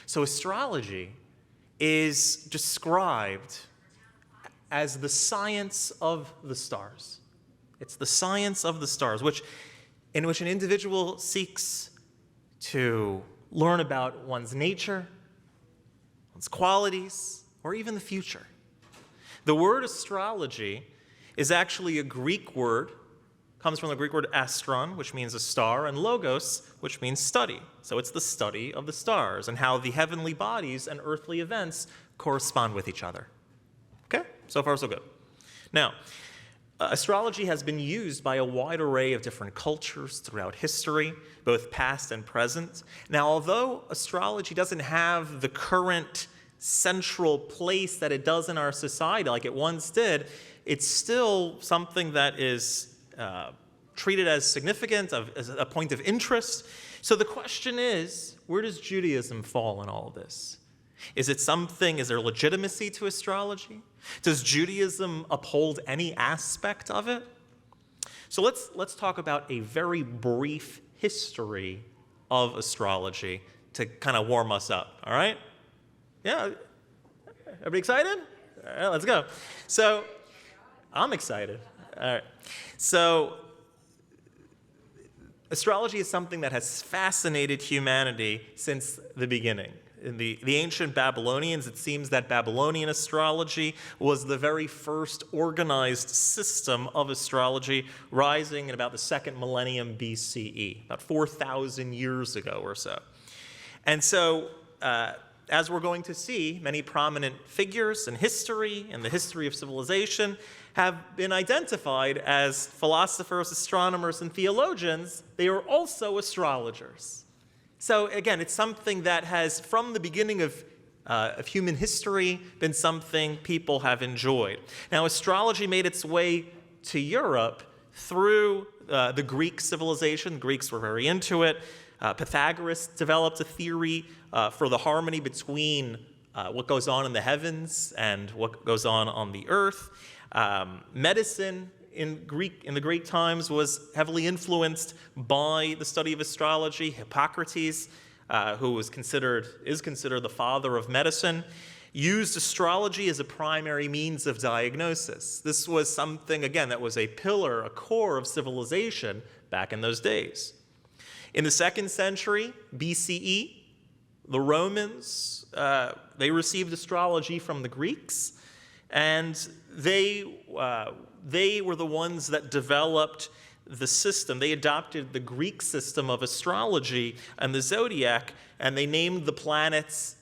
So astrology is described as the science of the stars. It's the science of the stars, in which an individual seeks to learn about one's nature, one's qualities, or even the future. The word astrology is actually a Greek word, comes from the Greek word astron, which means a star, and logos, which means study. So it's the study of the stars and how the heavenly bodies and earthly events correspond with each other. Okay? So far, so good. Now, astrology has been used by a wide array of different cultures throughout history, both past and present. Now, although astrology doesn't have the current central place that it does in our society like it once did, it's still something that is treated as significant, as a point of interest. So the question is, where does Judaism fall in all of this? Is there legitimacy to astrology? Does Judaism uphold any aspect of it? So let's talk about a very brief history of astrology to kind of warm us up, all right? Yeah? Everybody excited? All right, let's go. So, I'm excited. All right. So, astrology is something that has fascinated humanity since the beginning. In the ancient Babylonians, it seems that Babylonian astrology was the very first organized system of astrology, rising in about the second millennium BCE, about 4,000 years ago or so. And so, as we're going to see, many prominent figures in history and the history of civilization have been identified as philosophers, astronomers, and theologians. They are also astrologers. So again, it's something that has, from the beginning of human history, been something people have enjoyed. Now, astrology made its way to Europe through the Greek civilization. The Greeks were very into it. Pythagoras developed a theory for the harmony between what goes on in the heavens and what goes on the earth. Medicine in the Greek times was heavily influenced by the study of astrology. Hippocrates, who is considered the father of medicine, used astrology as a primary means of diagnosis. This was something, again, that was a pillar, a core of civilization back in those days. In the 2nd century BCE, the Romans, they received astrology from the Greeks, and they were the ones that developed the system. They adopted the Greek system of astrology and the Zodiac, and they named the planets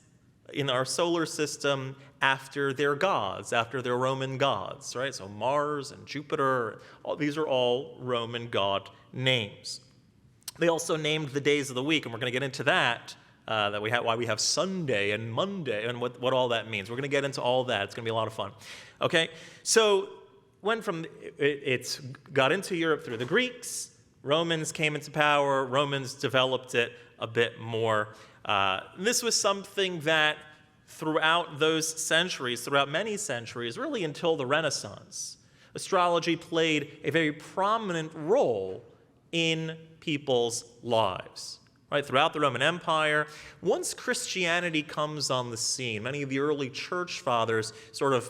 in our solar system after their gods, after their Roman gods, right? So Mars and Jupiter, these are all Roman god names. They also named the days of the week, and we're going to get into that, why we have Sunday and Monday and what all that means. We're going to get into all that. It's going to be a lot of fun. Okay? So it got into Europe through the Greeks. Romans came into power. Romans developed it a bit more. This was something that throughout many centuries, really until the Renaissance, astrology played a very prominent role in people's lives. Right, throughout the Roman Empire, once Christianity comes on the scene, many of the early church fathers sort of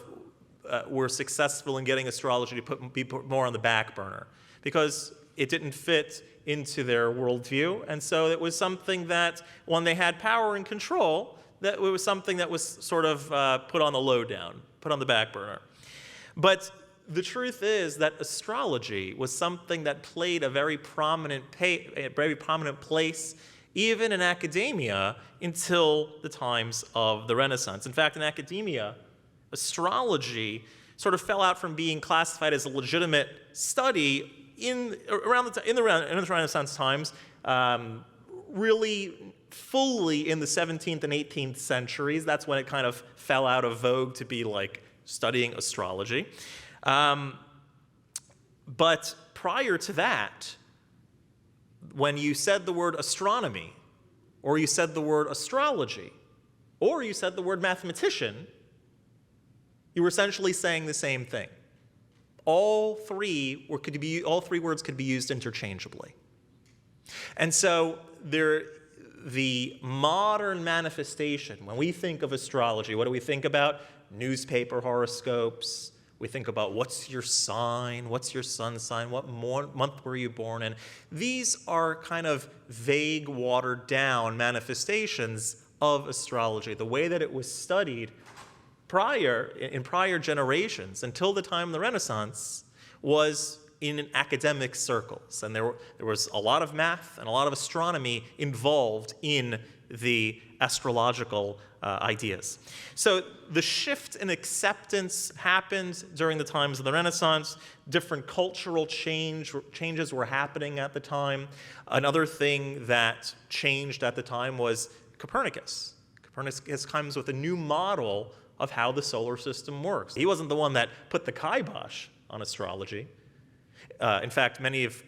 were successful in getting astrology to be put more on the back burner because it didn't fit into their worldview. And so it was something that, when they had power and control, that it was something that was sort of put on the lowdown, put on the back burner. But the truth is that astrology was something that played a very prominent place, even in academia, until the times of the Renaissance. In fact, in academia, astrology sort of fell out from being classified as a legitimate study in the Renaissance times, really fully in the 17th and 18th centuries. That's when it kind of fell out of vogue to be like studying astrology. But prior to that, when you said the word astronomy, or you said the word astrology, or you said the word mathematician, you were essentially saying the same thing. All three words could be used interchangeably. And so the modern manifestation, when we think of astrology, what do we think about? Newspaper horoscopes. We think about what's your sign, what's your sun sign, what month were you born in. These are kind of vague, watered down manifestations of astrology. The way that it was studied in prior generations until the time of the Renaissance was in academic circles. And there was a lot of math and a lot of astronomy involved in the astrological ideas. So the shift in acceptance happened during the times of the Renaissance. Different cultural changes were happening at the time. Another thing that changed at the time was Copernicus. Copernicus comes with a new model of how the solar system works. He wasn't the one that put the kibosh on astrology. In fact, many of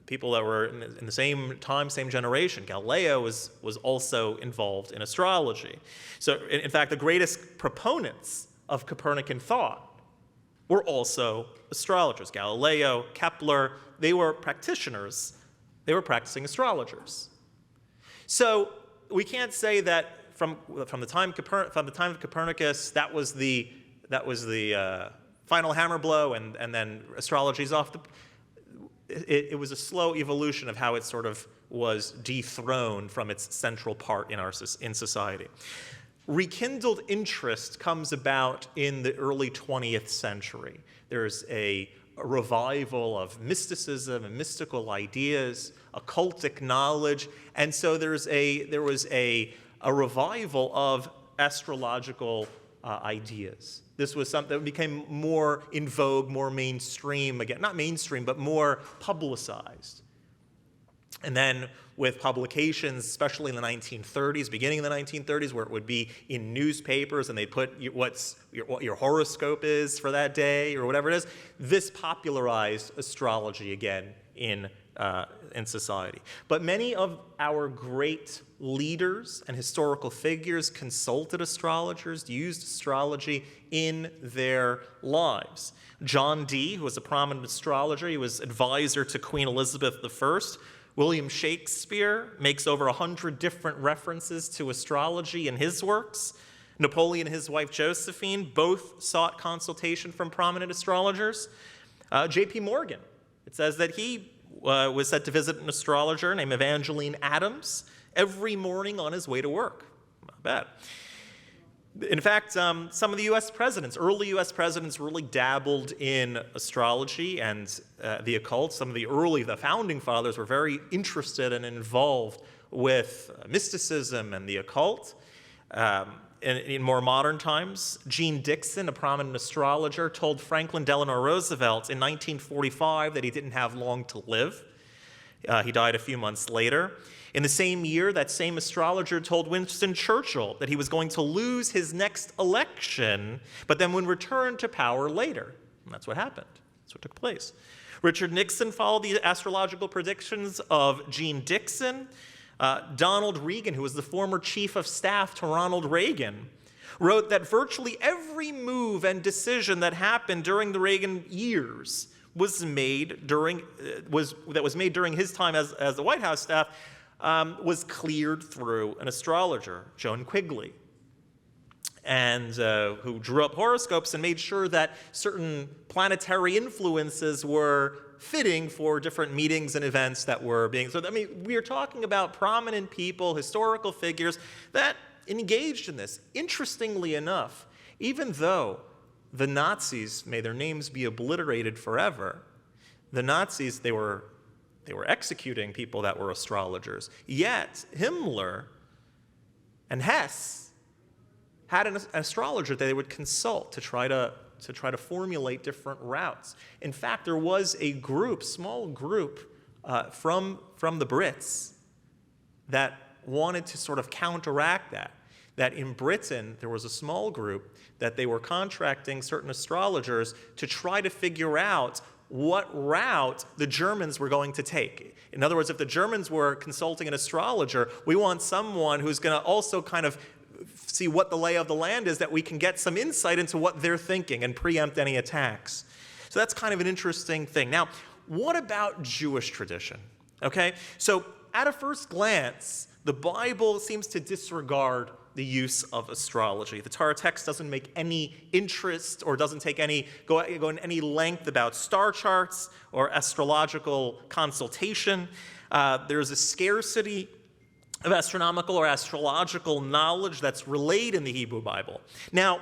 people that were in the same time, same generation, Galileo was also involved in astrology. So, in fact, the greatest proponents of Copernican thought were also astrologers. Galileo, Kepler, they were practitioners. They were practicing astrologers. So we can't say that from the time of Copernicus, that was the final hammer blow, and then astrology's off. It was a slow evolution of how it sort of was dethroned from its central part in society. Rekindled interest comes about in the early 20th century. There's a revival of mysticism and mystical ideas, occultic knowledge, and so there was a revival of astrological ideas. This was something that became more in vogue, more mainstream, again, not mainstream, but more publicized. And then with publications, especially in the 1930s, beginning of the 1930s, where it would be in newspapers and they'd put what your horoscope is for that day or whatever it is, this popularized astrology again in society. But many of our great leaders and historical figures consulted astrologers, used astrology in their lives. John Dee, who was a prominent astrologer, he was advisor to Queen Elizabeth I. William Shakespeare makes over 100 different references to astrology in his works. Napoleon and his wife Josephine both sought consultation from prominent astrologers. J.P. Morgan, it says that he was said to visit an astrologer named Evangeline Adams every morning on his way to work. Not bad. In fact, some of the early U.S. presidents really dabbled in astrology and the occult. Some of the founding fathers were very interested and involved with mysticism and the occult. In more modern times, Gene Dixon, a prominent astrologer, told Franklin Delano Roosevelt in 1945 that he didn't have long to live. He died a few months later. In the same year, that same astrologer told Winston Churchill that he was going to lose his next election, but then would return to power later. And that's what happened. That's what took place. Richard Nixon followed the astrological predictions of Gene Dixon. Donald Regan, who was the former chief of staff to Ronald Reagan, wrote that virtually every move and decision that happened during the Reagan years was made during his time as the White House staff, was cleared through an astrologer, Joan Quigley, and who drew up horoscopes and made sure that certain planetary influences were fitting for different meetings and events that were being. So, I mean, we are talking about prominent people, historical figures that engaged in this. Interestingly enough, even though the Nazis, may their names be obliterated forever, the Nazis, they were executing people that were astrologers. Yet Himmler and Hess had an astrologer that they would consult to try to formulate different routes. In fact, there was a small group from the Brits that wanted to sort of counteract that. That in Britain, there was a small group that they were contracting certain astrologers to try to figure out what route the Germans were going to take. In other words, if the Germans were consulting an astrologer, we want someone who's going to also kind of see what the lay of the land is, that we can get some insight into what they're thinking and preempt any attacks. So that's kind of an interesting thing. Now, what about Jewish tradition? Okay, so at a first glance, the Bible seems to disregard the use of astrology. The Torah text doesn't make any interest or doesn't go in any length about star charts or astrological consultation. There's a scarcity of astronomical or astrological knowledge that's relayed in the Hebrew Bible. Now,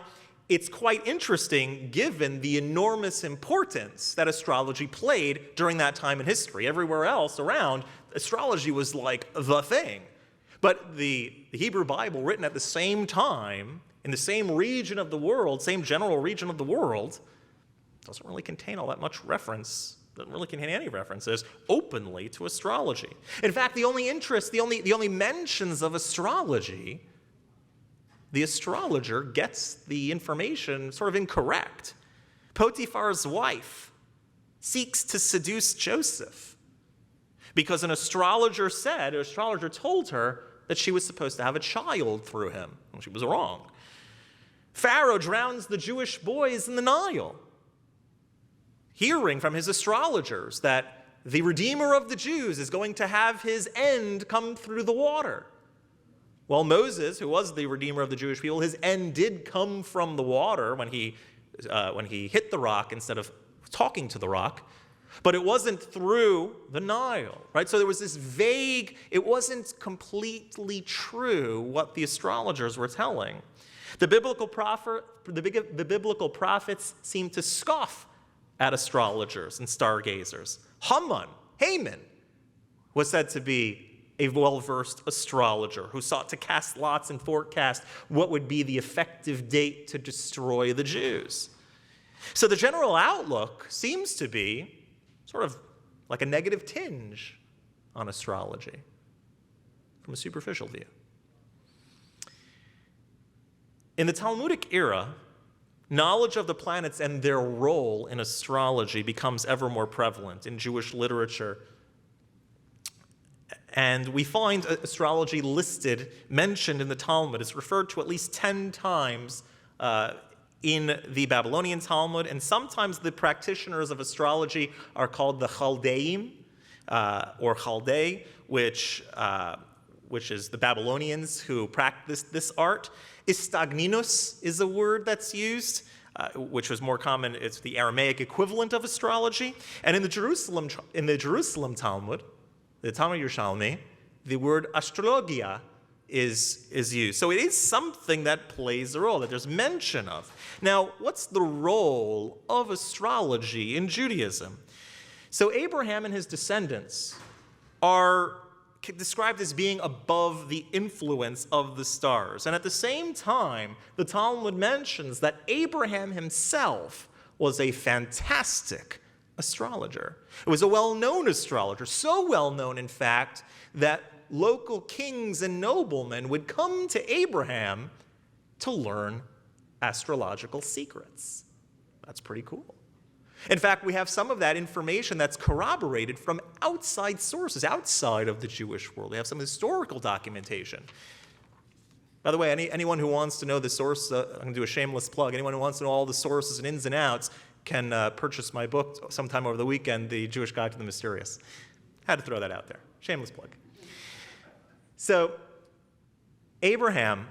it's quite interesting given the enormous importance that astrology played during that time in history. Everywhere else around, astrology was like the thing. But the Hebrew Bible, written at the same time, in the same region of the world, same general region of the world, doesn't really contain all that much reference, doesn't really contain any references openly to astrology. In fact, the only mentions of astrology, the astrologer gets the information sort of incorrect. Potiphar's wife seeks to seduce Joseph because an astrologer told her that she was supposed to have a child through him. Well, she was wrong. Pharaoh drowns the Jewish boys in the Nile, hearing from his astrologers that the Redeemer of the Jews is going to have his end come through the water. Well, Moses, who was the Redeemer of the Jewish people, his end did come from the water when he hit the rock instead of talking to the rock. But it wasn't through the Nile, right? So there was this vague, it wasn't completely true what the astrologers were telling. The biblical prophets seem to scoff at astrologers and stargazers. Haman was said to be a well-versed astrologer who sought to cast lots and forecast what would be the effective date to destroy the Jews. So the general outlook seems to be sort of like a negative tinge on astrology from a superficial view. In the Talmudic era, knowledge of the planets and their role in astrology becomes ever more prevalent in Jewish literature. And we find astrology mentioned in the Talmud. It's referred to at least 10 times in the Babylonian Talmud, and sometimes the practitioners of astrology are called the Chaldeim, or Chaldei, which is the Babylonians who practiced this art. Istagninus is a word that's used, which was more common. It's the Aramaic equivalent of astrology. And in the Jerusalem Talmud, the Talmud Yerushalmi, the word astrologia is used. So it is something that plays a role, that there's mention of. Now, what's the role of astrology in Judaism? So Abraham and his descendants are described as being above the influence of the stars. And at the same time, the Talmud mentions that Abraham himself was a fantastic astrologer. It was a well-known astrologer, so well-known, in fact, that local kings and noblemen would come to Abraham to learn astrological secrets. That's pretty cool. In fact, we have some of that information that's corroborated from outside sources, outside of the Jewish world. We have some historical documentation. By the way, anyone who wants to know the source, I'm going to do a shameless plug, anyone who wants to know all the sources and ins and outs can purchase my book sometime over the weekend, The Jewish Guide to the Mysterious. Had to throw that out there. Shameless plug. So Abraham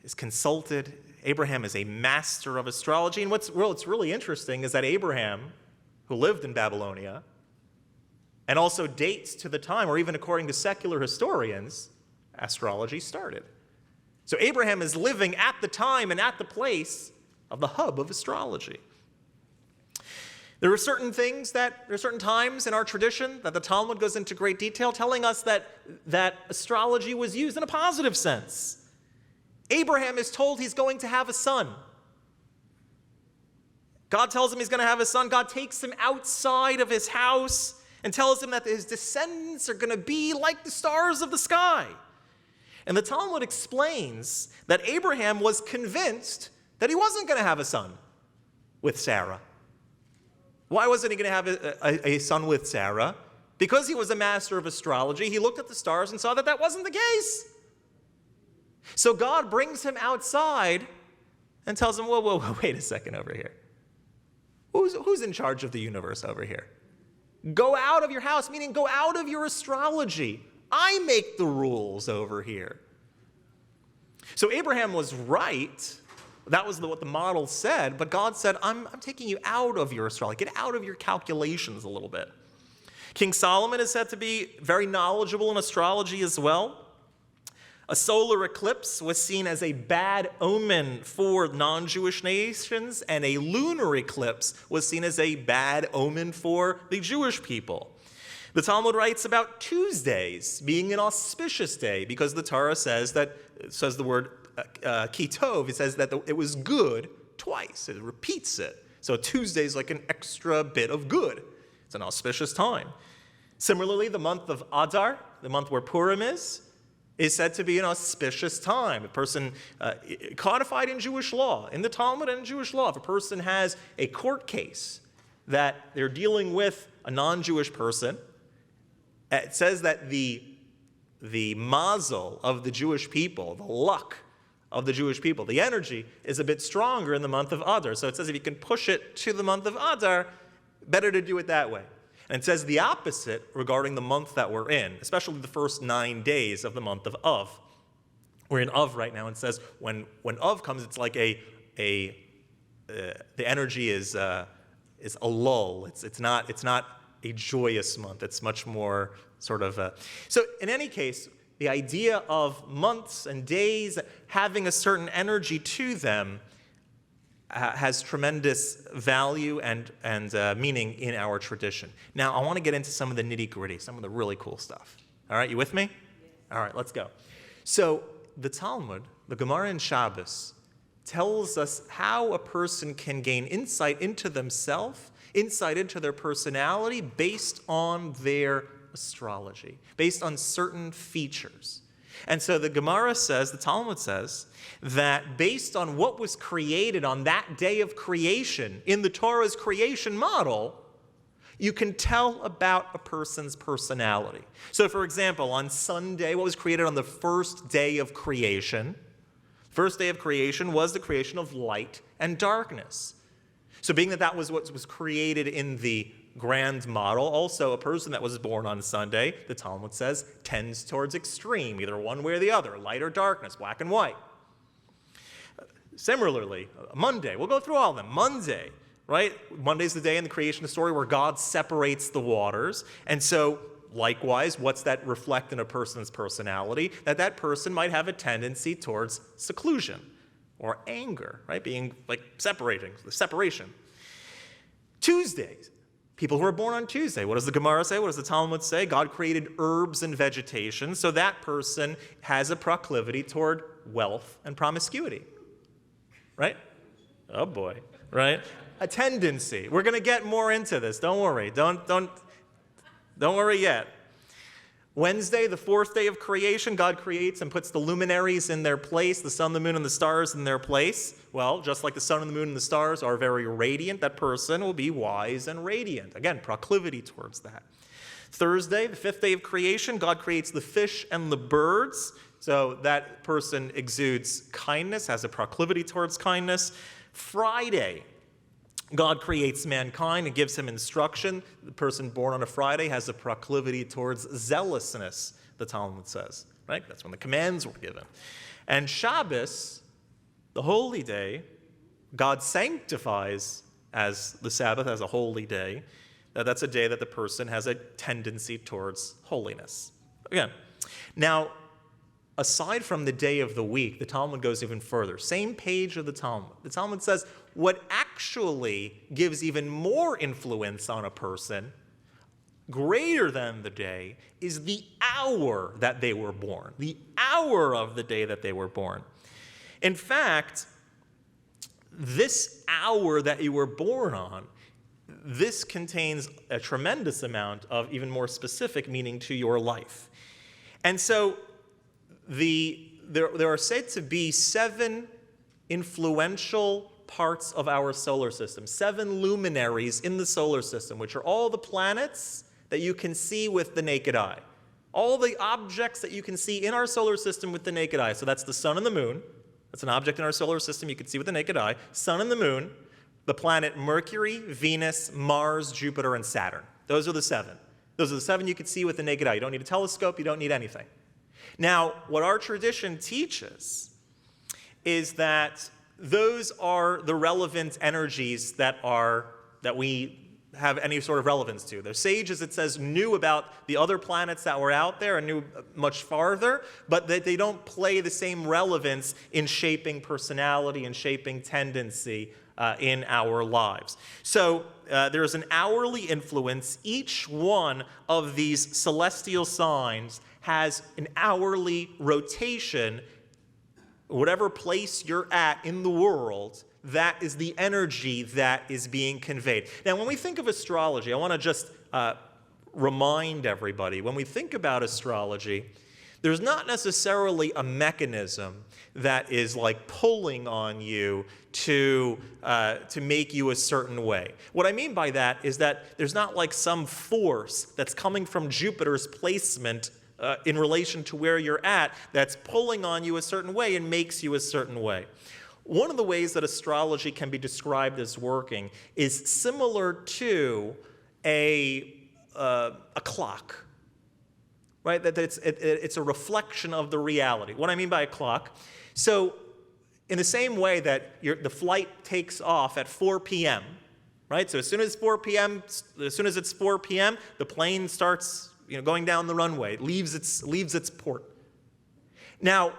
is consulted. Abraham is a master of astrology. And what's really interesting is that Abraham, who lived in Babylonia, and also dates to the time, or even according to secular historians, astrology started. So Abraham is living at the time and at the place of the hub of astrology. There are certain times in our tradition that the Talmud goes into great detail telling us that astrology was used in a positive sense. Abraham is told he's going to have a son. God tells him he's going to have a son. God takes him outside of his house and tells him that his descendants are going to be like the stars of the sky. And the Talmud explains that Abraham was convinced that he wasn't going to have a son with Sarah. Why wasn't he going to have a son with Sarah? Because he was a master of astrology. He looked at the stars and saw that that wasn't the case. So God brings him outside and tells him, whoa, wait a second over here. Who's in charge of the universe over here? Go out of your house, meaning go out of your astrology. I make the rules over here. So Abraham was right. That was what the model said, but God said, I'm taking you out of your astrology. Get out of your calculations a little bit. King Solomon is said to be very knowledgeable in astrology as well. A solar eclipse was seen as a bad omen for non-Jewish nations, and a lunar eclipse was seen as a bad omen for the Jewish people. The Talmud writes about Tuesdays being an auspicious day because the Torah says the word kitov. It says that it was good twice. It repeats it. So Tuesday is like an extra bit of good. It's an auspicious time. Similarly, the month of Adar, the month where Purim is said to be an auspicious time. A person, codified in Jewish law, in the Talmud and in Jewish law, if a person has a court case that they're dealing with a non-Jewish person, it says that the mazel of the Jewish people, the luck of the Jewish people, the energy is a bit stronger in the month of Adar. So it says if you can push it to the month of Adar, better to do it that way. And it says the opposite regarding the month that we're in, especially the first 9 days of the month of Av. We're in Av right now, and it says when Av comes, it's like the energy is a lull. It's not a joyous month. It's much more sort of so in any case, the idea of months and days having a certain energy to them has tremendous value and meaning in our tradition. Now, I want to get into some of the nitty-gritty, some of the really cool stuff. All right, you with me? Yes. All right, let's go. So the Talmud, the Gemara in Shabbos, tells us how a person can gain insight into themselves, insight into their personality based on their astrology, based on certain features. And so the Gemara says, the Talmud says, that based on what was created on that day of creation, in the Torah's creation model, you can tell about a person's personality. So for example, on Sunday, what was created on the first day of creation? First day of creation was the creation of light and darkness. So being that was what was created in the grand model, also a person that was born on Sunday, the Talmud says, tends towards extreme, either one way or the other, light or darkness, black and white. Similarly, Monday, we'll go through all of them. Monday, right? Monday's the day in the creation story where God separates the waters. And so, likewise, what's that reflect in a person's personality? That person might have a tendency towards seclusion or anger, right? Being like the separation. Tuesdays. People who are born on Tuesday, what does the Gemara say? What does the Talmud say? God created herbs and vegetation, so that person has a proclivity toward wealth and promiscuity. Right? Oh boy, right? A tendency. We're going to get more into this. Don't worry. Don't worry yet. Wednesday, the fourth day of creation, God creates and puts the luminaries in their place, the sun, the moon, and the stars in their place. Well, just like the sun and the moon and the stars are very radiant, that person will be wise and radiant. Again, proclivity towards that. Thursday, the fifth day of creation, God creates the fish and the birds. So that person exudes kindness, has a proclivity towards kindness. Friday, God creates mankind and gives him instruction. The person born on a Friday has a proclivity towards zealousness, the Talmud says. Right? That's when the commands were given. And Shabbos, the holy day, God sanctifies as the Sabbath as a holy day. That's a day that the person has a tendency towards holiness. Again, now, aside from the day of the week, the Talmud goes even further. Same page of the Talmud. The Talmud says what actually gives even more influence on a person, greater than the day, is the hour that they were born, the hour of the day that they were born. In fact, this hour that you were born on, this contains a tremendous amount of even more specific meaning to your life. And so there are said to be 7 influential parts of our solar system, 7 luminaries in the solar system, which are all the planets that you can see with the naked eye. All the objects that you can see in our solar system with the naked eye. So that's the sun and the moon. That's an object in our solar system you can see with the naked eye. Sun and the moon, the planet Mercury, Venus, Mars, Jupiter, and Saturn. Those are the 7. Those are the 7 you could see with the naked eye. You don't need a telescope. You don't need anything. Now, what our tradition teaches is that those are the relevant energies that we have any sort of relevance to. The sages, it says, knew about the other planets that were out there and knew much farther, but that they don't play the same relevance in shaping personality and shaping tendency in our lives. So there is an hourly influence. Each one of these celestial signs has an hourly rotation. Whatever place you're at in the world, that is the energy that is being conveyed. Now, when we think of astrology, I want to just remind everybody, when we think about astrology, there's not necessarily a mechanism that is like pulling on you to make you a certain way. What I mean by that is that there's not like some force that's coming from Jupiter's placement in relation to where you're at that's pulling on you a certain way and makes you a certain way. One of the ways that astrology can be described as working is similar to a clock, right? That it's a reflection of the reality. What I mean by a clock, so in the same way that the flight takes off at 4 p.m., right? So as soon as it's 4 p.m., the plane starts going down the runway. It leaves its port. Now,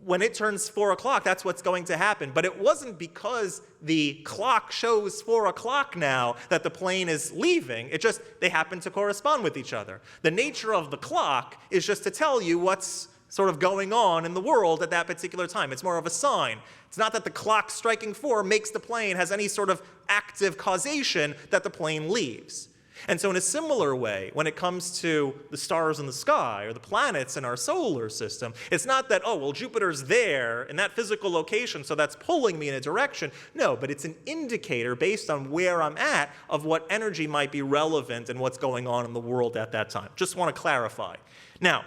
when it turns 4 o'clock, that's what's going to happen. But it wasn't because the clock shows 4 o'clock now that the plane is leaving. It just, they happen to correspond with each other. The nature of the clock is just to tell you what's sort of going on in the world at that particular time. It's more of a sign. It's not that the clock striking 4 makes the plane, has any sort of active causation that the plane leaves. And so in a similar way, when it comes to the stars in the sky or the planets in our solar system, it's not that, oh, well, Jupiter's there in that physical location, so that's pulling me in a direction. No, but it's an indicator based on where I'm at of what energy might be relevant and what's going on in the world at that time. Just want to clarify. Now,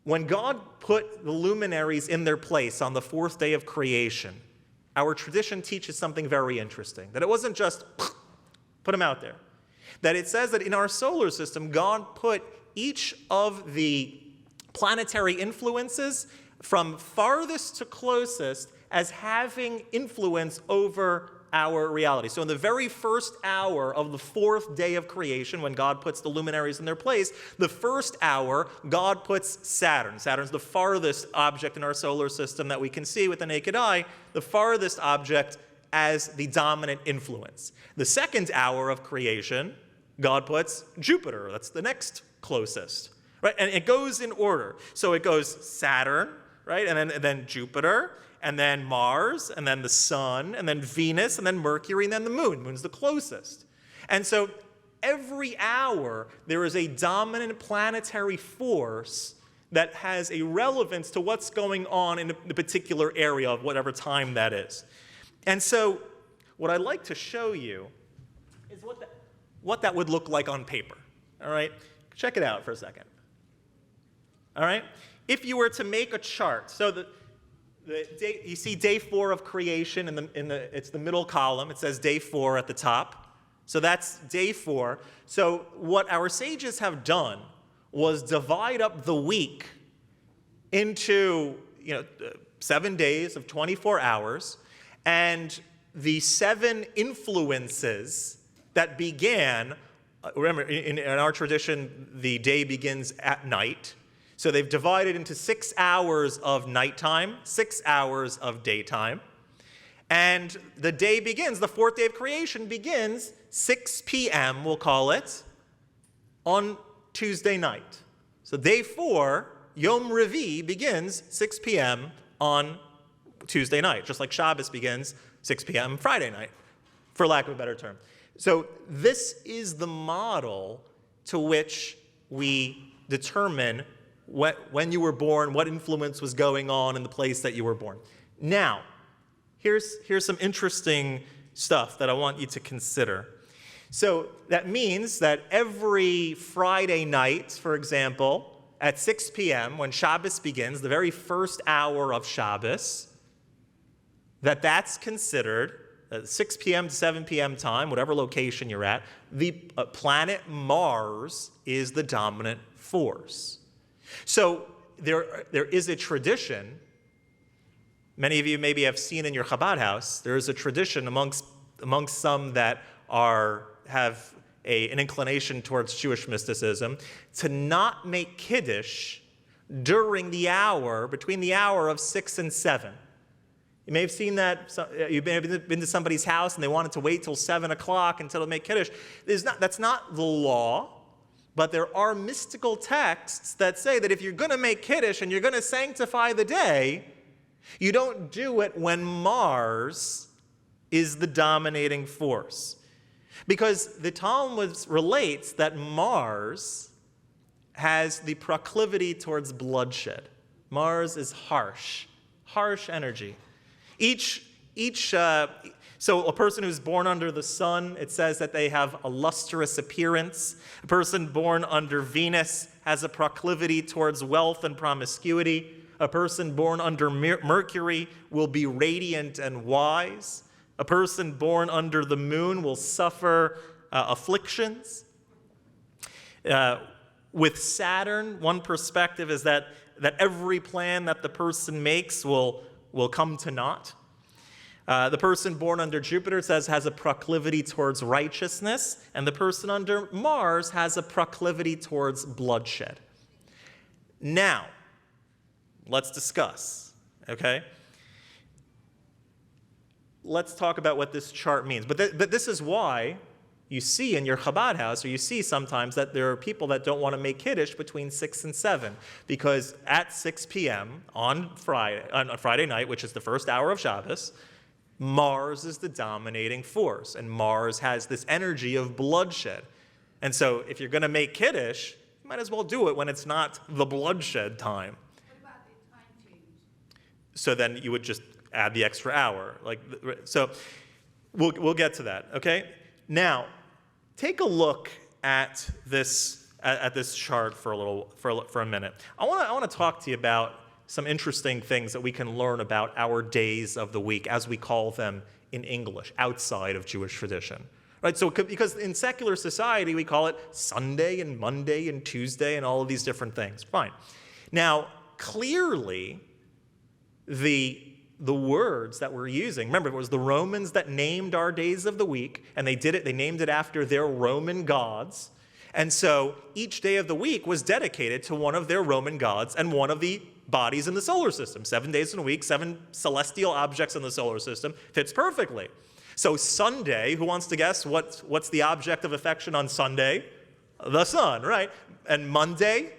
when God put the luminaries in their place on the 4th day of creation, our tradition teaches something very interesting, that it wasn't just put them out there. That it says that in our solar system, God put each of the planetary influences from farthest to closest as having influence over our reality. So in the very first hour of the 4th day of creation, when God puts the luminaries in their place, the first hour, God puts Saturn. Saturn's the farthest object in our solar system that we can see with the naked eye, the farthest object as the dominant influence. The second hour of creation, God puts Jupiter. That's the next closest, right? And it goes in order. So it goes Saturn, right? And then Jupiter, and then Mars, and then the Sun, and then Venus, and then Mercury, and then the Moon. Moon's the closest. And so every hour, there is a dominant planetary force that has a relevance to what's going on in the particular area of whatever time that is. And so what I'd like to show you is what that would look like on paper. All right? Check it out for a second. All right? If you were to make a chart, so the day, you see day 4 of creation it's the middle column. It says day 4 at the top. So that's day 4. So what our sages have done was divide up the week into 7 days of 24 hours, and the 7 influences that began, remember, in our tradition, the day begins at night. So they've divided into 6 hours of nighttime, 6 hours of daytime. And the day begins, the 4th day of creation begins 6 p.m., we'll call it, on Tuesday night. So day 4, Yom Revi, begins 6 p.m. on Tuesday night, just like Shabbos begins 6 p.m. Friday night, for lack of a better term. So this is the model to which we determine when you were born, what influence was going on in the place that you were born. Now, here's some interesting stuff that I want you to consider. So that means that every Friday night, for example, at 6 p.m., when Shabbos begins, the very first hour of Shabbos, that's considered 6 p.m. to 7 p.m. time, whatever location you're at, the planet Mars is the dominant force. So there is a tradition, many of you maybe have seen in your Chabad house, there is a tradition amongst some that have an inclination towards Jewish mysticism to not make Kiddush between the hour of 6 and 7. You may have seen that. You may have been to somebody's house and they wanted to wait till 7 o'clock until they make Kiddush. That's not the law, but there are mystical texts that say that if you're going to make Kiddush and you're going to sanctify the day, you don't do it when Mars is the dominating force. Because the Talmud relates that Mars has the proclivity towards bloodshed. Mars is harsh energy. So a person who's born under the sun, it says that they have a lustrous appearance. A person born under Venus has a proclivity towards wealth and promiscuity. A person born under Mercury will be radiant and wise. A person born under the moon will suffer afflictions. With Saturn, one perspective is that every plan that the person makes will come to naught. The person born under Jupiter, it says, has a proclivity towards righteousness, and the person under Mars has a proclivity towards bloodshed. Now, let's discuss, okay? Let's talk about what this chart means. But this is why you see in your Chabad house, or you see sometimes that there are people that don't want to make Kiddush between 6 and 7, because at 6 p.m. on Friday night, which is the first hour of Shabbos, Mars is the dominating force, and Mars has this energy of bloodshed. And so if you're going to make Kiddush, you might as well do it when it's not the bloodshed time. What about the time change? So then you would just add the extra hour. So we'll get to that, okay? Now, take a look at this chart for a minute. I want to talk to you about some interesting things that we can learn about our days of the week, as we call them in English, outside of Jewish tradition. Right? So because in secular society we call it Sunday and Monday and Tuesday and all of these different things. Fine. Now, clearly the words that we're using, remember, it was the Romans that named our days of the week, and they named it after their Roman gods. And so each day of the week was dedicated to one of their Roman gods and one of the bodies in the solar system. 7 days in a week, 7 celestial objects in the solar system, fits perfectly. So Sunday, who wants to guess what's the object of affection on Sunday? The sun, right? And Monday,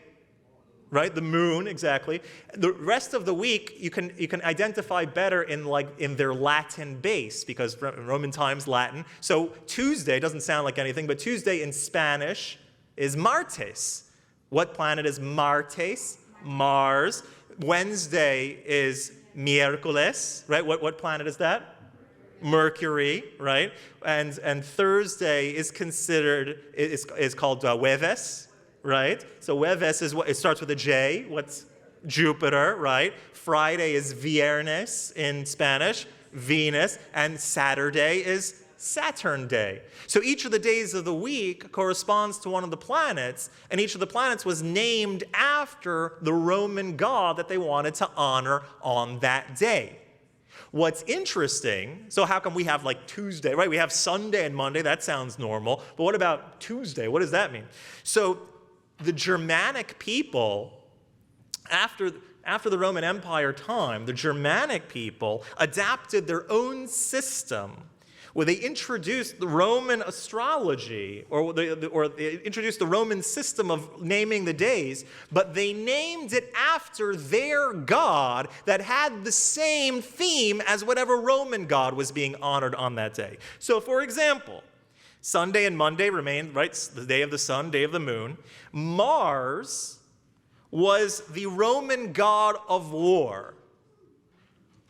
right? The moon, exactly. The rest of the week you can identify better in their Latin base, because Roman times Latin. So Tuesday doesn't sound like anything, but Tuesday in Spanish is Martes. What planet is Martes? Mars. Wednesday is Miércoles, right? What planet is that? Mercury, right? And Thursday is called Jueves, right? So Jueves it starts with a J. What's Jupiter, right? Friday is Viernes in Spanish, Venus, and Saturday is Saturn Day. So each of the days of the week corresponds to one of the planets, and each of the planets was named after the Roman god that they wanted to honor on that day. What's interesting, so how come we have Tuesday, right? We have Sunday and Monday, that sounds normal, but what about Tuesday? What does that mean? So the Germanic people, after the Roman Empire time, the Germanic people adapted their own system where they introduced the Roman astrology, or they introduced the Roman system of naming the days, but they named it after their god that had the same theme as whatever Roman god was being honored on that day. So, for example, Sunday and Monday remained, right, the day of the sun, day of the moon. Mars was the Roman god of war.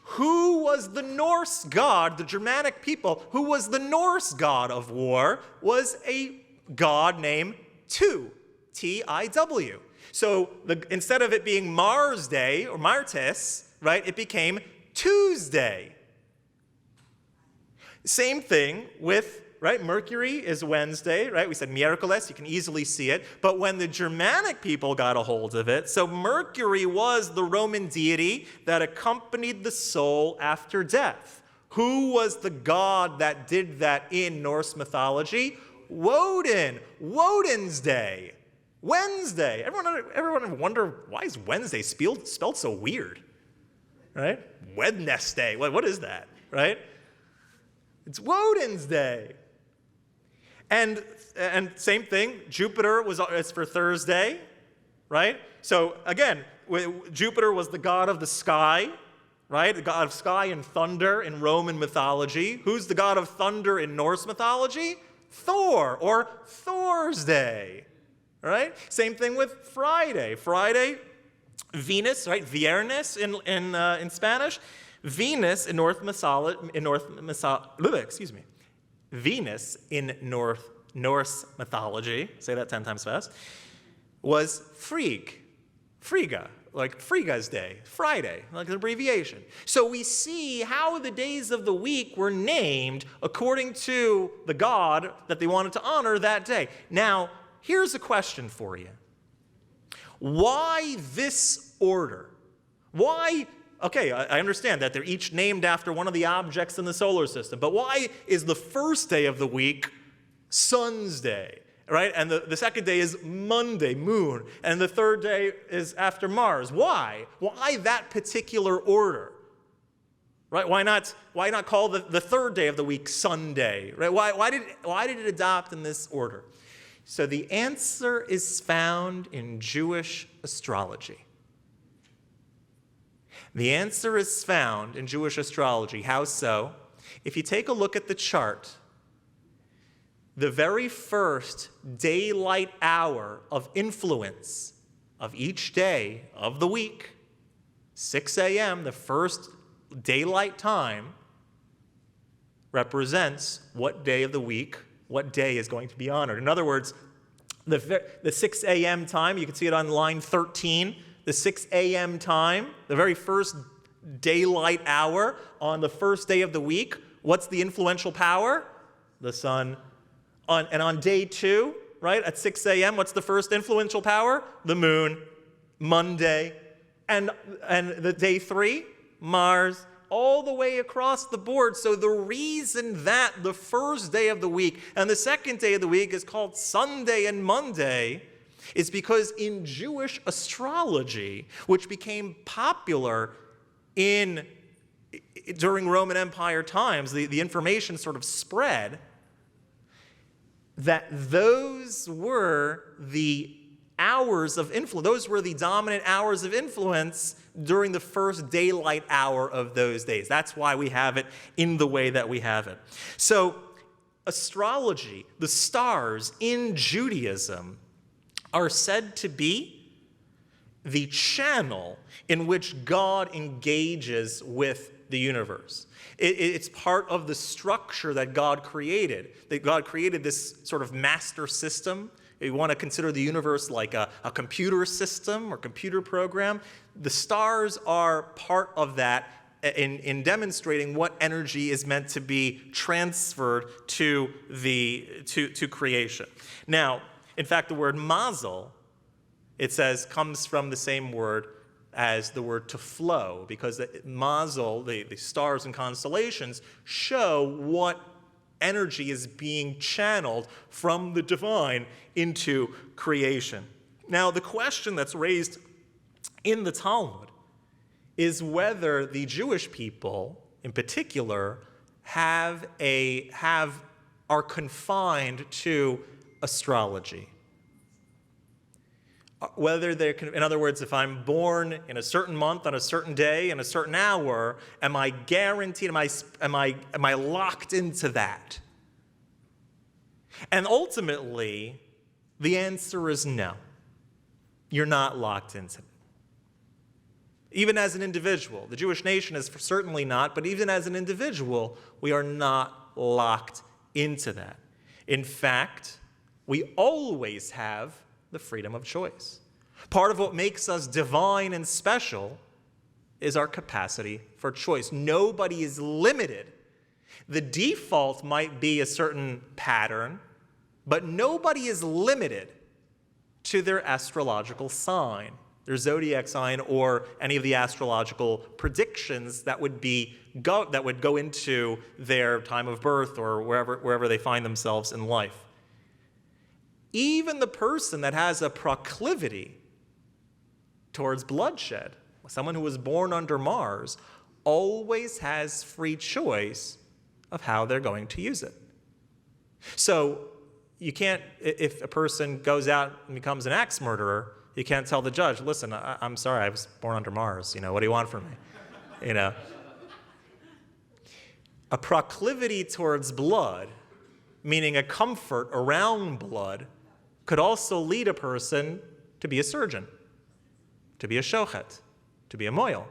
Who was the Norse god, the Germanic people, who was the Norse god of war, was a god named Tu, T-I-W. So instead of it being Mars Day, or Martes, right, it became Tuesday. Same thing with, right, Mercury is Wednesday, right? We said miércoles, you can easily see it. But when the Germanic people got a hold of it, so Mercury was the Roman deity that accompanied the soul after death. Who was the god that did that in Norse mythology? Woden. Woden's Day. Wednesday. Everyone wonder, why is Wednesday spelled so weird? Right? Wednesday. What is that? Right? It's Woden's Day. And same thing, Jupiter is for Thursday, right? So again, Jupiter was the god of the sky, right? The god of sky and thunder in Roman mythology. Who's the god of thunder in Norse mythology? Thor, or Thor's Day, right? Same thing with Friday. Friday, Venus, right? Viernes in Spanish. Venus in Venus in Norse mythology, say that 10 times fast, was Frigga, like Frigga's Day, Friday, like an abbreviation. So we see how the days of the week were named according to the god that they wanted to honor that day. Now, here's a question for you. Why this order? Why? Okay, I understand that they're each named after one of the objects in the solar system, but why is the first day of the week Sun's Day, right? And the second day is Monday, Moon, and the third day is after Mars? Why? Why that particular order? Right? Why not call the third day of the week Sunday? Right? Why did it adopt in this order? So the answer is found in Jewish astrology. The answer is found in Jewish astrology. How so? If you take a look at the chart, the very first daylight hour of influence of each day of the week, 6 a.m., the first daylight time, represents what day of the week, what day is going to be honored. In other words, the 6 a.m. time, you can see it on line 13, the 6 a.m. time, the very first daylight hour on the first day of the week, what's the influential power? The sun. And on day 2, right, at 6 a.m., what's the first influential power? The moon. Monday. And the day 3, Mars. All the way across the board. So the reason that the first day of the week and the second day of the week is called Sunday and Monday is because in Jewish astrology, which became popular during Roman Empire times, the information sort of spread, that those were the hours of influence. Those were the dominant hours of influence during the first daylight hour of those days. That's why we have it in the way that we have it. So astrology, the stars in Judaism, are said to be the channel in which God engages with the universe. It's part of the structure that God created. That God created this sort of master system. If you want to consider the universe like a computer system or computer program, the stars are part of that in demonstrating what energy is meant to be transferred to creation. Now, in fact, the word mazel, it says, comes from the same word as the word to flow, because mazel, the stars and constellations, show what energy is being channeled from the divine into creation. Now, the question that's raised in the Talmud is whether the Jewish people, in particular, are confined to astrology. Whether they're, in other words, if I'm born in a certain month, on a certain day, in a certain hour, am I guaranteed, am I locked into that? And ultimately, the answer is no. You're not locked into it. Even as an individual, the Jewish nation is certainly not, but even as an individual, we are not locked into that. In fact, we always have the freedom of choice. Part of what makes us divine and special is our capacity for choice. Nobody is limited The default might be a certain pattern, but nobody is limited to their astrological sign, their zodiac sign, or any of the astrological predictions that would go into their time of birth or wherever they find themselves in life. Even the person that has a proclivity towards bloodshed, someone who was born under Mars, always has free choice of how they're going to use it. So you can't, if a person goes out and becomes an axe murderer, you can't tell the judge, listen, I'm sorry, I was born under Mars. What do you want from me? A proclivity towards blood, meaning a comfort around blood, could also lead a person to be a surgeon, to be a shochet, to be a moil,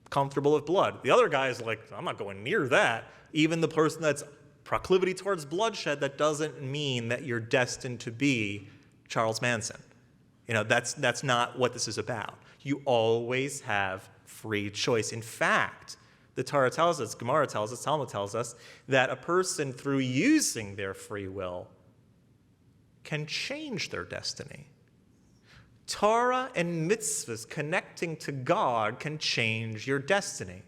comfortable with blood. The other guy is like, I'm not going near that. Even the person that's proclivity towards bloodshed, that doesn't mean that you're destined to be Charles Manson. That's not what this is about. You always have free choice. In fact, the Torah tells us, Gemara tells us, Talmud tells us, that a person, through using their free will, can change their destiny. Torah and mitzvahs connecting to God can change your destiny.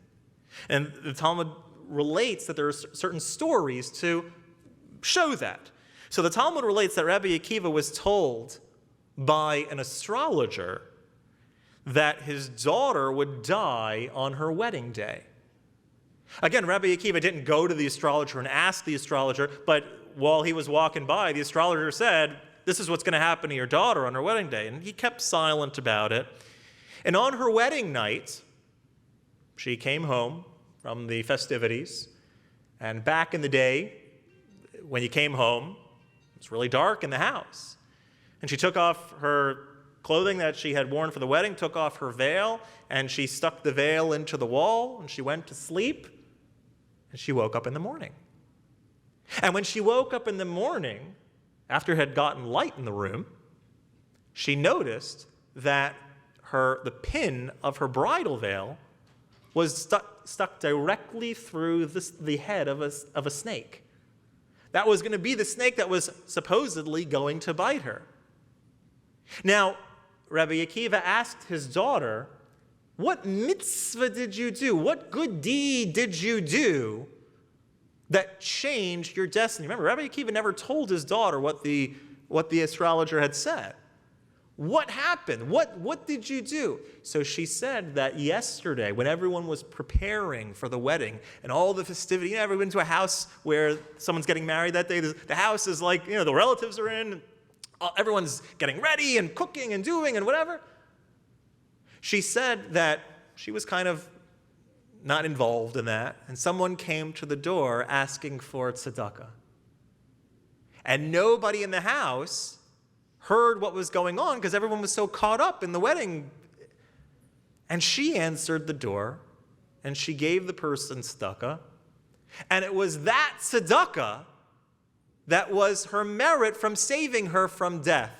And the Talmud relates that there are certain stories to show that. So the Talmud relates that Rabbi Akiva was told by an astrologer that his daughter would die on her wedding day. Again, Rabbi Akiva didn't go to the astrologer and ask the astrologer, but while he was walking by, the astrologer said, this is what's going to happen to your daughter on her wedding day. And he kept silent about it. And on her wedding night, she came home from the festivities. And back in the day, when you came home, it was really dark in the house. And she took off her clothing that she had worn for the wedding, took off her veil, and she stuck the veil into the wall, and she went to sleep, and she woke up in the morning. And when she woke up in the morning, after it had gotten light in the room, she noticed that the pin of her bridal veil was stuck directly through the head of a snake. That was going to be the snake that was supposedly going to bite her. Now, Rabbi Akiva asked his daughter, what mitzvah did you do? What good deed did you do that changed your destiny? Remember, Rabbi Akiva never told his daughter what the astrologer had said. What happened? What did you do? So she said that yesterday, when everyone was preparing for the wedding and all the festivity, you ever been to a house where someone's getting married that day? The house is like, the relatives are in, everyone's getting ready and cooking and doing and whatever. She said that she was kind of not involved in that, and someone came to the door asking for tzedakah. And nobody in the house heard what was going on because everyone was so caught up in the wedding. And she answered the door, and she gave the person tzedakah, and it was that tzedakah that was her merit from saving her from death.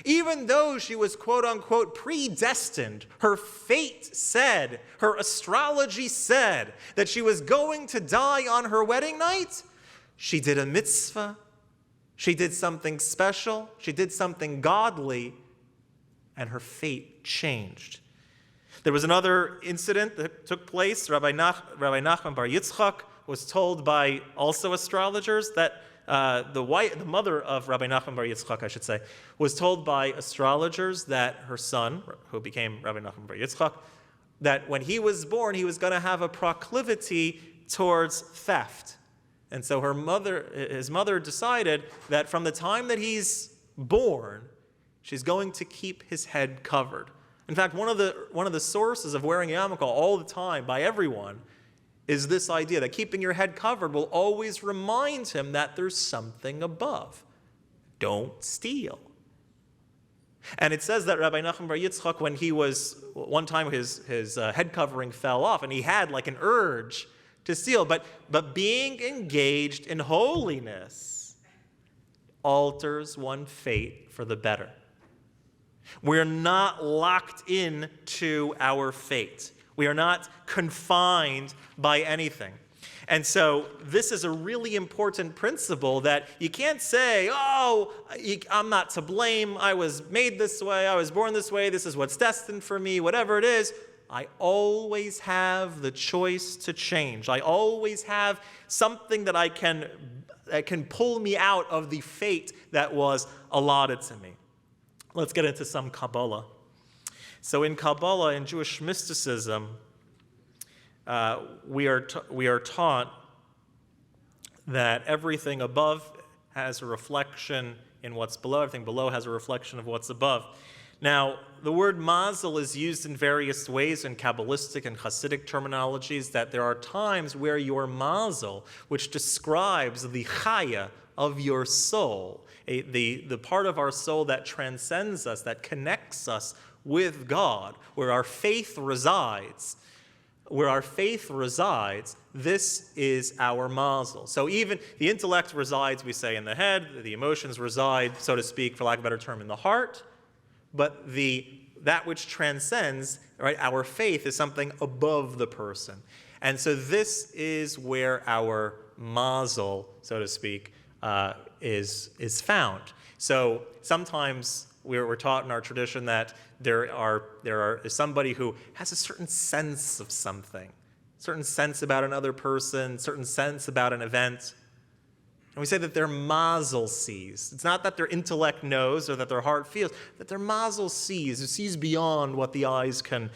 Even though she was quote-unquote predestined, her fate said, her astrology said that she was going to die on her wedding night, she did a mitzvah, she did something special, she did something godly, and her fate changed. There was another incident that took place. Rabbi Nachman Bar Yitzchak was told by also astrologers that the mother of Rabbi Nachman Bar Yitzchak, I should say, was told by astrologers that her son, who became Rabbi Nachman Bar Yitzchak, that when he was born, he was going to have a proclivity towards theft. And so his mother decided that from the time that he's born, she's going to keep his head covered. In fact, one of the sources of wearing a yarmulke all the time by everyone is this idea that keeping your head covered will always remind him that there's something above. Don't steal. And it says that Rabbi Nachman Bar Yitzchak, when he was, one time his head covering fell off, and he had like an urge to steal, but being engaged in holiness alters one's fate for the better. We're not locked in to our fate. We are not confined by anything. And so this is a really important principle that you can't say, oh, I'm not to blame. I was made this way. I was born this way. This is what's destined for me, whatever it is. I always have the choice to change. I always have something that can pull me out of the fate that was allotted to me. Let's get into some Kabbalah. So in Kabbalah, in Jewish mysticism, we are taught that everything above has a reflection in what's below. Everything below has a reflection of what's above. Now, the word mazel is used in various ways in Kabbalistic and Hasidic terminologies, that there are times where your mazel, which describes the chaya of your soul, the part of our soul that transcends us, that connects us with God, where our faith resides, this is our mazel. So even the intellect resides, we say, in the head, the emotions reside, so to speak, for lack of a better term, in the heart, but that which transcends, right, our faith is something above the person. And so this is where our mazel, so to speak, is found. So sometimes we're taught in our tradition that there is somebody who has a certain sense of something, certain sense about another person, certain sense about an event. And we say that their mazel sees. It's not that their intellect knows or that their heart feels, that their mazel sees. It sees beyond what the eyes can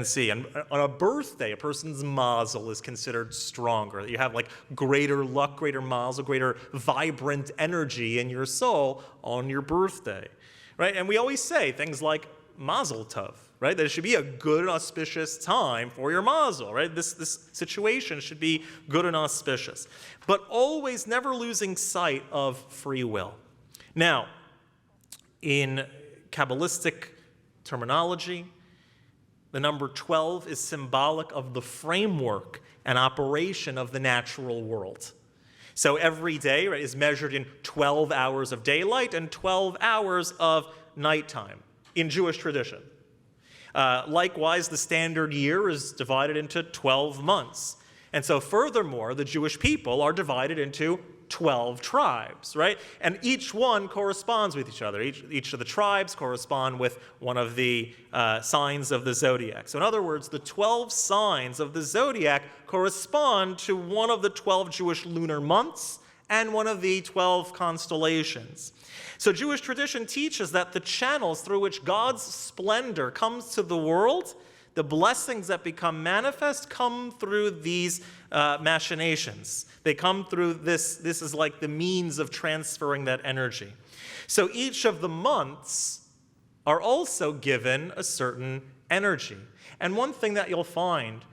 see. And on a birthday, a person's mazel is considered stronger. You have like greater luck, greater mazel, greater vibrant energy in your soul on your birthday, right? And we always say things like mazel tov, right? That it should be a good and auspicious time for your mazel, right? This situation should be good and auspicious. But always never losing sight of free will. Now, in Kabbalistic terminology, the number 12 is symbolic of the framework and operation of the natural world. So every day, right, is measured in 12 hours of daylight and 12 hours of nighttime in Jewish tradition. Likewise, the standard year is divided into 12 months. And so furthermore, the Jewish people are divided into 12 tribes, right? And each one corresponds with each other. Each of the tribes correspond with one of the signs of the Zodiac. So in other words, the 12 signs of the Zodiac correspond to one of the 12 Jewish lunar months and one of the 12 constellations. So Jewish tradition teaches that the channels through which God's splendor comes to the world, the blessings that become manifest, come through these machinations. They come through this. This is like the means of transferring that energy. So each of the months are also given a certain energy. And one thing that you'll find,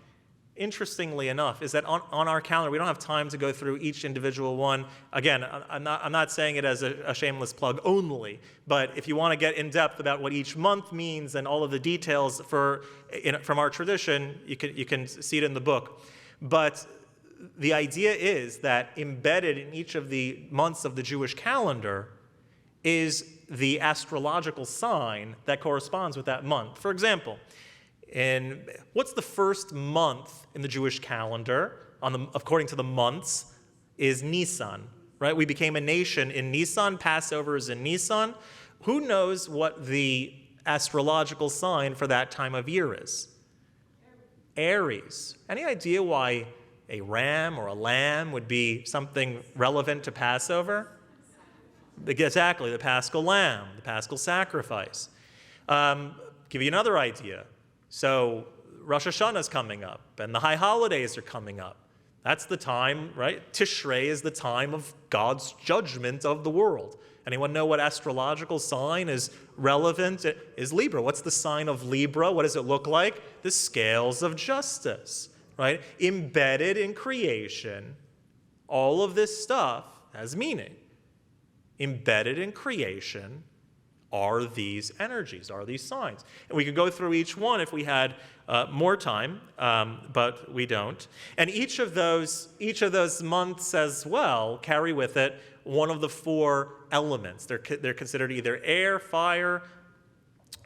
interestingly enough, is that on our calendar, we don't have time to go through each individual one. Again, I'm not saying it as a shameless plug only, but if you want to get in depth about what each month means and all of the details from our tradition, you can see it in the book. But the idea is that embedded in each of the months of the Jewish calendar is the astrological sign that corresponds with that month. For example, what's the first month in the Jewish calendar, according to the months, is Nisan, right? We became a nation in Nisan. Passover is in Nisan. Who knows what the astrological sign for that time of year is? Aries. Any idea why a ram or a lamb would be something relevant to Passover? Exactly, the Paschal lamb, the Paschal sacrifice. Give you another idea. So Rosh Hashanah is coming up, and the high holidays are coming up. That's the time, right? Tishrei is the time of God's judgment of the world. Anyone know what astrological sign is relevant? It is Libra. What's the sign of Libra? What does it look like? The scales of justice, right? Embedded in creation, all of this stuff has meaning. Embedded in creation are these energies, are these signs. And we could go through each one if we had more time, but we don't. And each of those months as well carry with it one of the four elements. They're considered either air, fire,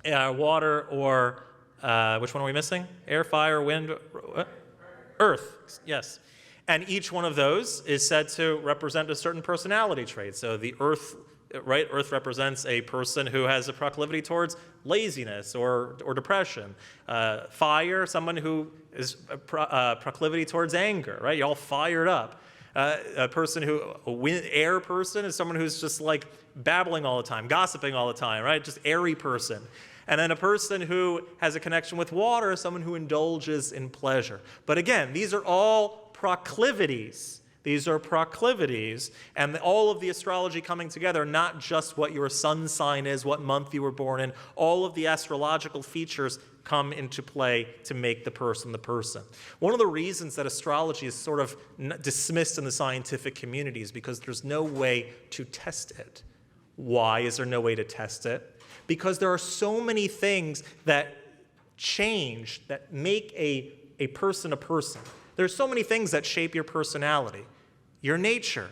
water, or which one are we missing? Air, fire, wind, earth. Yes. And each one of those is said to represent a certain personality trait. So the earth, right? Earth represents a person who has a proclivity towards laziness or depression. Fire, someone who is a proclivity towards anger, right? You're all fired up. A air person is someone who's just like babbling all the time, gossiping all the time, right? Just airy person. And then a person who has a connection with water is someone who indulges in pleasure. But again, these are all proclivities. These are proclivities, and all of the astrology coming together, not just what your sun sign is, what month you were born in. All of the astrological features come into play to make the person the person. One of the reasons that astrology is sort of dismissed in the scientific community is because there's no way to test it. Why is there no way to test it? Because there are so many things that change, that make a person a person. There's so many things that shape your personality. Your nature,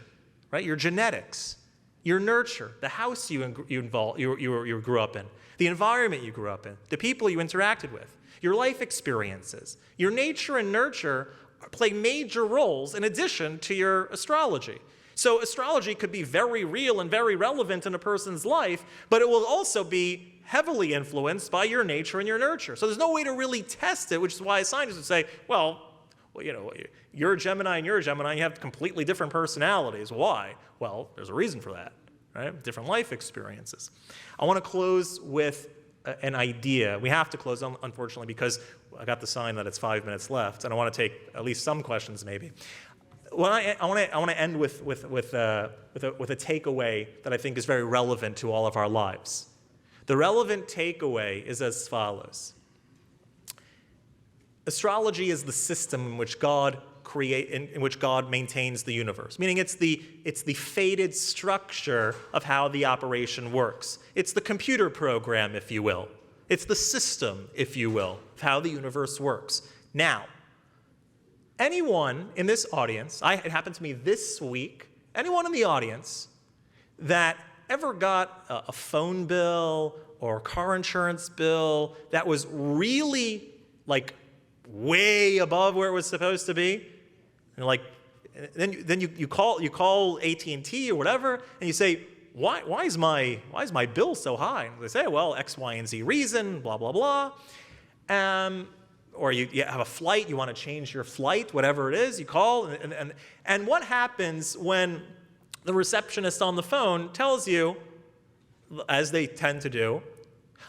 right? Your genetics, your nurture, the house you grew up in, the environment you grew up in, the people you interacted with, your life experiences. Your nature and nurture play major roles in addition to your astrology. So astrology could be very real and very relevant in a person's life, but it will also be heavily influenced by your nature and your nurture. So there's no way to really test it, which is why scientists would say, well, you're a Gemini and you're a Gemini, you have completely different personalities. Why? Well, there's a reason for that, right? Different life experiences. I want to close with an idea. We have to close, unfortunately, because I got the sign that it's 5 minutes left, and I want to take at least some questions, maybe. Well, I want to end with a takeaway that I think is very relevant to all of our lives. The relevant takeaway is as follows. Astrology is the system in which God maintains the universe. Meaning it's the fated structure of how the operation works. It's the computer program, if you will. It's the system, if you will, of how the universe works. Now, anyone in this audience, it happened to me this week, anyone in the audience that ever got a phone bill or car insurance bill that was really like way above where it was supposed to be, and then you call AT&T or whatever, and you say, why is my bill so high? And they say, well, X, Y, and Z reason, blah blah blah. Or you have a flight, you want to change your flight, whatever it is, you call, and what happens when the receptionist on the phone tells you, as they tend to do,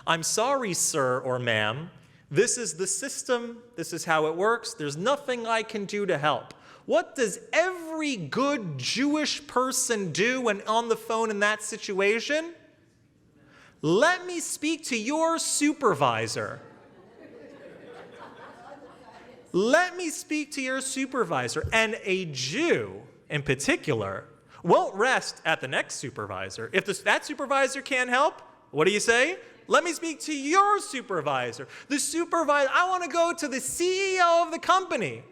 I'm sorry, sir or ma'am, this is the system, this is how it works, there's nothing I can do to help. What does every good Jewish person do when on the phone in that situation? Let me speak to your supervisor. Let me speak to your supervisor. And a Jew, in particular, won't rest at the next supervisor. If that supervisor can't help, what do you say? Let me speak to your supervisor. The supervisor, I want to go to the CEO of the company.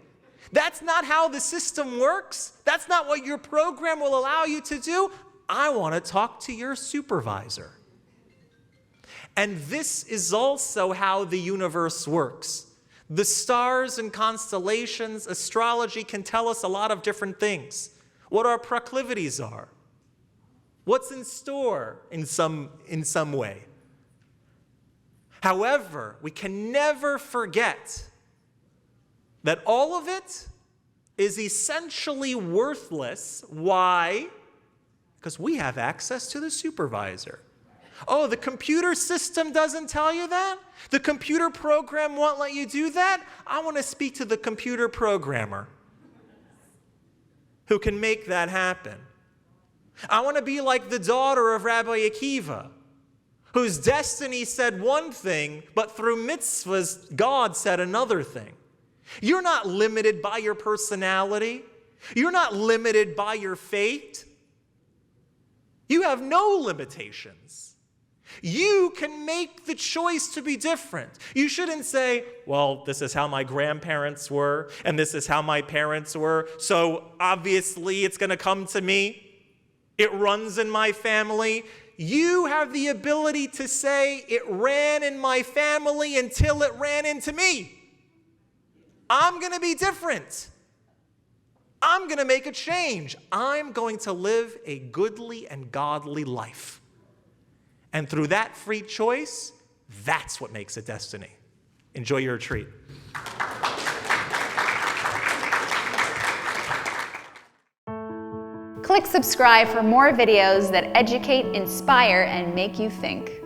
That's not how the system works. That's not what your program will allow you to do. I want to talk to your supervisor. And this is also how the universe works. The stars and constellations, astrology can tell us a lot of different things. What our proclivities are. What's in store in some way. However, we can never forget that all of it is essentially worthless. Why? Because we have access to the supervisor. Oh, the computer system doesn't tell you that? The computer program won't let you do that? I want to speak to the computer programmer who can make that happen. I want to be like the daughter of Rabbi Akiva, whose destiny said one thing, but through mitzvahs, God said another thing. You're not limited by your personality. You're not limited by your fate. You have no limitations. You can make the choice to be different. You shouldn't say, well, this is how my grandparents were, and this is how my parents were, so obviously it's going to come to me. It runs in my family. You have the ability to say, it ran in my family until it ran into me. I'm going to be different. I'm going to make a change. I'm going to live a goodly and godly life. And through that free choice, that's what makes it destiny. Enjoy your retreat. Click subscribe for more videos that educate, inspire, and make you think.